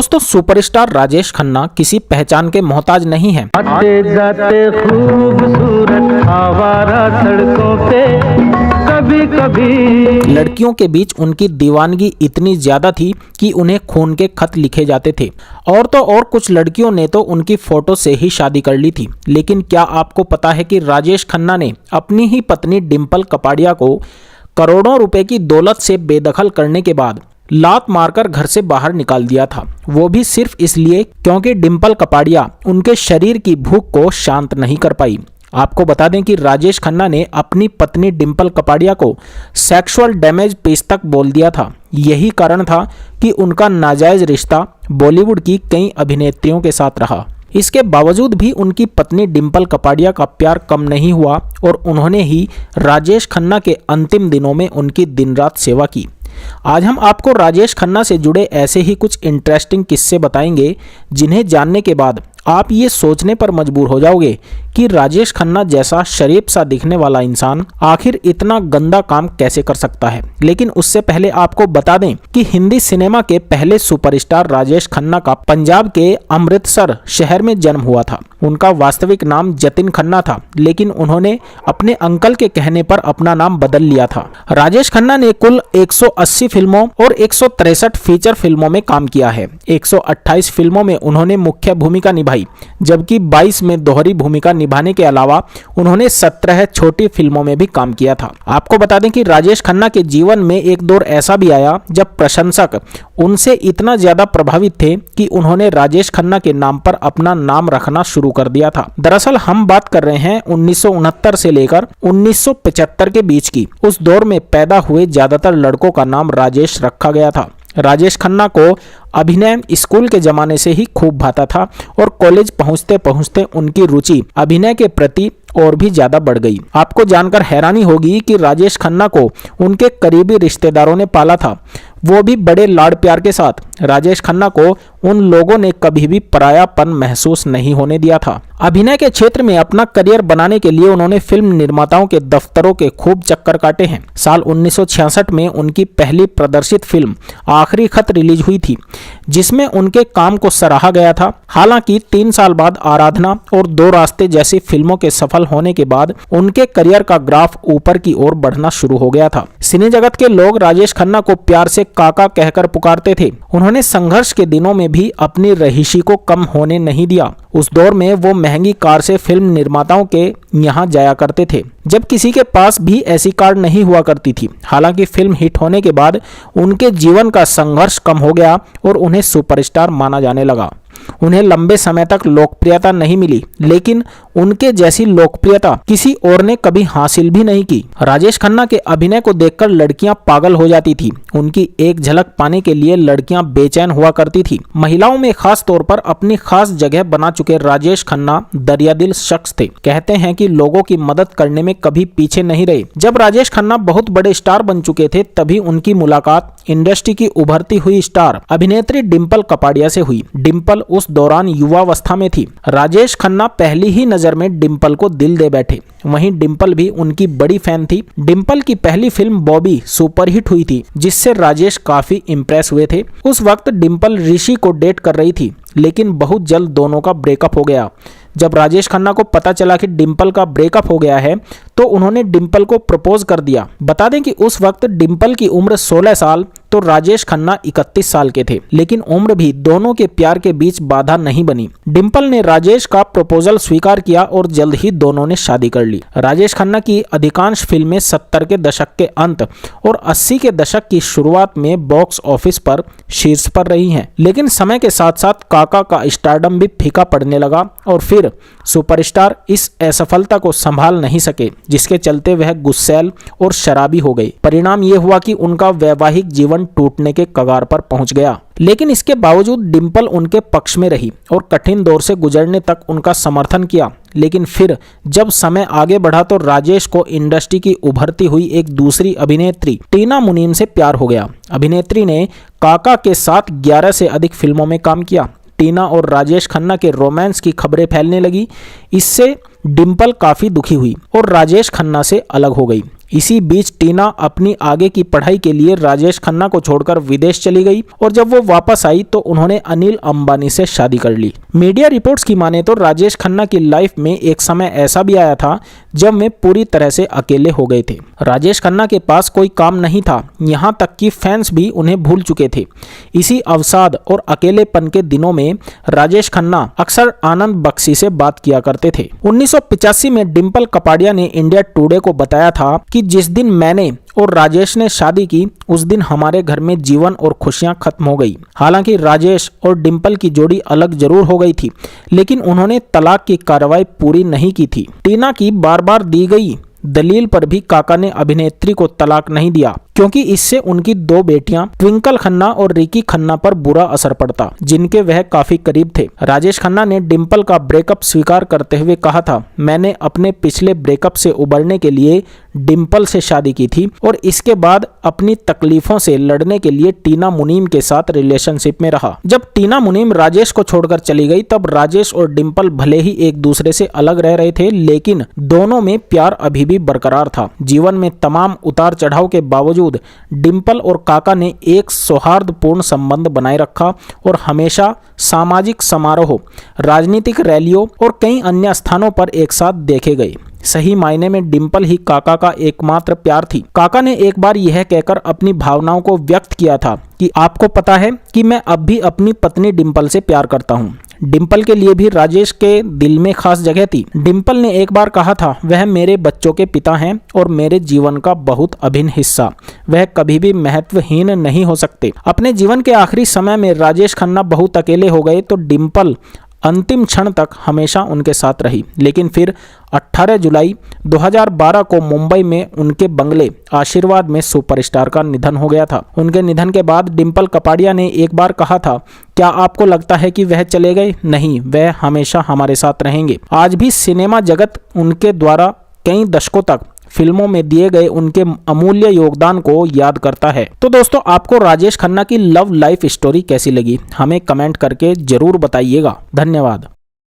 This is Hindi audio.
दोस्तों, सुपरस्टार राजेश खन्ना किसी पहचान के मोहताज नहीं है। आते जाते खूबसूरत आवारा सड़कों पे कभी कभी लड़कियों के बीच उनकी दीवानगी इतनी ज्यादा थी कि उन्हें खून के खत लिखे जाते थे। और तो और कुछ लड़कियों ने तो उनकी फोटो से ही शादी कर ली थी। लेकिन क्या आपको पता है कि राजेश खन्ना ने अपनी ही पत्नी डिंपल कपाड़िया को करोड़ों रुपए की दौलत से बेदखल करने के बाद लात मारकर घर से बाहर निकाल दिया था। वो भी सिर्फ इसलिए क्योंकि डिंपल कपाड़िया उनके शरीर की भूख को शांत नहीं कर पाई। आपको बता दें कि राजेश खन्ना ने अपनी पत्नी डिंपल कपाड़िया को सेक्सुअल डैमेज पीस तक बोल दिया था। यही कारण था कि उनका नाजायज रिश्ता बॉलीवुड की कई अभिनेत्रियों के साथ रहा। इसके बावजूद भी उनकी पत्नी डिंपल कपाड़िया का प्यार कम नहीं हुआ और उन्होंने ही राजेश खन्ना के अंतिम दिनों में उनकी दिन रात सेवा की। आज हम आपको राजेश खन्ना से जुड़े ऐसे ही कुछ इंटरेस्टिंग किस्से बताएंगे जिन्हें जानने के बाद आप ये सोचने पर मजबूर हो जाओगे कि राजेश खन्ना जैसा शरीफ सा दिखने वाला इंसान आखिर इतना गंदा काम कैसे कर सकता है। लेकिन उससे पहले आपको बता दें कि हिंदी सिनेमा के पहले सुपरस्टार राजेश खन्ना का पंजाब के अमृतसर शहर में जन्म हुआ था। उनका वास्तविक नाम जतिन खन्ना था, लेकिन उन्होंने अपने अंकल के कहने पर अपना नाम बदल लिया था। राजेश खन्ना ने कुल 180 फिल्मों और 163 फीचर फिल्मों में काम किया है। 128 फिल्मों में उन्होंने मुख्य भूमिका निभाई, जबकि 22 में दोहरी भूमिका निभाने के अलावा उन्होंने 17 छोटी फिल्मों में भी काम किया था। आपको बता दें कि राजेश खन्ना के जीवन में एक दौर ऐसा भी आया जब प्रशंसक उनसे इतना ज्यादा प्रभावित थे कि उन्होंने राजेश खन्ना के नाम पर अपना नाम रखना शुरू कर दिया था। दरअसल हम बात कर रहे हैं 1969 से लेकर 1975 के बीच की। उस दौर में पैदा हुए ज्यादातर लड़कों का नाम राजेश रखा गया था। राजेश खन्ना को अभिनय स्कूल के जमाने से ही खूब भाता था और कॉलेज पहुंचते पहुंचते उनकी रुचि अभिनय के प्रति और भी ज्यादा बढ़ गई। आपको जानकर हैरानी होगी कि राजेश खन्ना को उनके करीबी रिश्तेदारों ने पाला था, वो भी बड़े लाड़ प्यार के साथ। राजेश खन्ना को उन लोगों ने कभी भी परायापन महसूस नहीं होने दिया था। अभिनय के क्षेत्र में अपना करियर बनाने के लिए उन्होंने फिल्म निर्माताओं के दफ्तरों के खूब चक्कर काटे हैं। साल 1966 में उनकी पहली प्रदर्शित फिल्म आखिरी खत रिलीज हुई थी, जिसमें उनके काम को सराहा गया था। हालांकि 3 साल बाद आराधना और दो रास्ते जैसी फिल्मों के सफल होने के बाद उनके करियर का ग्राफ ऊपर की ओर बढ़ना शुरू हो गया था। सिने जगत के लोग राजेश खन्ना को प्यार से काका कहकर पुकारते थे। उन्होंने संघर्ष के दिनों में भी अपनी रहीशी को कम होने नहीं दिया। उस दौर में वो महंगी कार से फिल्म निर्माताओं के यहाँ जाया करते थे, जब किसी के पास भी ऐसी कार नहीं हुआ करती थी। हालांकि फिल्म हिट होने के बाद उनके जीवन का संघर्ष कम हो गया और उन्हें सुपरस्टार माना जाने लगा। उन्हें लंबे समय तक लोकप्रियता नहीं मिली, लेकिन उनके जैसी लोकप्रियता किसी और ने कभी हासिल भी नहीं की। राजेश खन्ना के अभिनय को देखकर लड़कियां पागल हो जाती थी। उनकी एक झलक पाने के लिए लड़कियां बेचैन हुआ करती थी। महिलाओं में खास तौर पर अपनी खास जगह बना चुके राजेश खन्ना दरियादिल शख्स थे। कहते हैं कि लोगों की मदद करने में कभी पीछे नहीं रहे। जब राजेश खन्ना बहुत बड़े स्टार बन चुके थे, तभी उनकी मुलाकात इंडस्ट्री की उभरती हुई स्टार अभिनेत्री डिंपल कपाड़िया से हुई। डिंपल उस दौरान युवावस्था में थी। राजेश खन्ना पहली ही नजर में डिंपल को दिल दे बैठे। वहीं डिंपल भी उनकी बड़ी फैन थी। डिंपल की पहली फिल्म बॉबी सुपरहिट हुई थी, जिससे राजेश काफी इंप्रेस हुए थे। उस वक्त डिंपल ऋषि को डेट कर रही थी, लेकिन बहुत जल्द दोनों का ब्रेकअप हो गया। जब राजेश खन्ना को पता चला कि डिंपल का ब्रेकअप हो गया है, तो उन्होंने डिंपल को प्रपोज कर दिया। बता दें कि उस वक्त डिंपल की उम्र 16 साल तो राजेश खन्ना 31 साल के थे, लेकिन उम्र भी दोनों के प्यार के बीच बाधा नहीं बनी। डिंपल ने राजेश का प्रपोजल स्वीकार किया और जल्द ही दोनों ने शादी कर ली। राजेश खन्ना की अधिकांश फिल्में 70 के दशक के अंत और 80 के दशक की शुरुआत में बॉक्स ऑफिस पर शीर्ष पर रही हैं, लेकिन समय के साथ साथ काका का स्टारडम भी फीका पड़ने लगा और फिर सुपरस्टार इस असफलता को संभाल नहीं सके, जिसके चलते वह गुस्सैल और शराबी हो गए। परिणाम यह हुआ कि उनका वैवाहिक जीवन टूटने के कगार पर पहुंच गया। लेकिन इसके बावजूद डिंपल उनके पक्ष में रही और कठिन दौर से गुजरने तक उनका समर्थन किया। लेकिन फिर जब समय आगे बढ़ा तो राजेश को इंडस्ट्री की उभरती हुई एक दूसरी अभिनेत्री टीना मुनीम से प्यार हो गया। अभिनेत्री ने काका के साथ 11 से अधिक फिल्मों में काम किया। टीना और राजेश खन्ना के रोमांस की खबरें फैलने लगी। इससे डिंपल काफी दुखी हुई और राजेश खन्ना से अलग हो गई। इसी बीच टीना अपनी आगे की पढ़ाई के लिए राजेश खन्ना को छोड़कर विदेश चली गई और जब वो वापस आई तो उन्होंने अनिल अंबानी से शादी कर ली। मीडिया रिपोर्ट्स की माने तो राजेश खन्ना की लाइफ में एक समय ऐसा भी आया था जब वे पूरी तरह से अकेले हो गए थे। राजेश खन्ना के पास कोई काम नहीं था, यहाँ तक कि फैंस भी उन्हें भूल चुके थे। इसी अवसाद और अकेलेपन के दिनों में राजेश खन्ना अक्सर आनंद बख्शी से बात किया करते थे। 1985 में डिम्पल कपाड़िया ने इंडिया टुडे को बताया था कि जिस दिन मैंने और राजेश ने शादी की उस दिन हमारे घर में जीवन और खुशियां खत्म हो गई। हालांकि राजेश और डिम्पल की जोड़ी अलग जरूर हो गई थी, लेकिन उन्होंने तलाक की कार्रवाई पूरी नहीं की थी। टीना की बार बार दी गई दलील पर भी काका ने अभिनेत्री को तलाक नहीं दिया, क्योंकि इससे उनकी 2 बेटियां ट्विंकल खन्ना और रिकी खन्ना पर बुरा असर पड़ता, जिनके वह काफी करीब थे। राजेश खन्ना ने डिम्पल का ब्रेकअप स्वीकार करते हुए कहा था, मैंने अपने पिछले ब्रेकअप से उबरने के लिए डिम्पल से शादी की थी और इसके बाद अपनी तकलीफों से लड़ने के लिए टीना मुनीम के साथ रिलेशनशिप में रहा। जब टीना मुनीम राजेश को छोड़कर चली गई तब राजेश और डिम्पल भले ही एक दूसरे से अलग रह रहे थे, लेकिन दोनों में प्यार अभी भी बरकरार था। जीवन में तमाम उतार चढ़ाव के बावजूद डिम्पल और काका ने एक सौहार्दपूर्ण संबंध बनाए रखा और हमेशा सामाजिक समारोह, राजनीतिक रैलियों और कई अन्य स्थानों पर एक साथ देखे गए। सही मायने में डिम्पल ही काका का एकमात्र प्यार थी। काका ने एक बार यह कहकर अपनी भावनाओं को व्यक्त किया था कि आपको पता है कि मैं अब भी अपनी पत्नी डिम्पल से प्यार करता हूँ। डिम्पल के लिए भी राजेश के दिल में खास जगह थी। डिम्पल ने एक बार कहा था, वह मेरे बच्चों के पिता हैं और मेरे जीवन का बहुत अभिन्न हिस्सा, वह कभी भी महत्वहीन नहीं हो सकते। अपने जीवन के आखिरी समय में राजेश खन्ना बहुत अकेले हो गए तो डिम्पल अंतिम क्षण तक हमेशा उनके साथ रही। लेकिन फिर 18 जुलाई 2012 को मुंबई में उनके बंगले आशीर्वाद में सुपरस्टार का निधन हो गया था। उनके निधन के बाद डिम्पल कपाड़िया ने एक बार कहा था, क्या आपको लगता है कि वह चले गए? नहीं, वह हमेशा हमारे साथ रहेंगे। आज भी सिनेमा जगत उनके द्वारा कई दशकों तक फिल्मों में दिए गए उनके अमूल्य योगदान को याद करता है। तो दोस्तों, आपको राजेश खन्ना की लव लाइफ स्टोरी कैसी लगी? हमें कमेंट करके जरूर बताइएगा। धन्यवाद।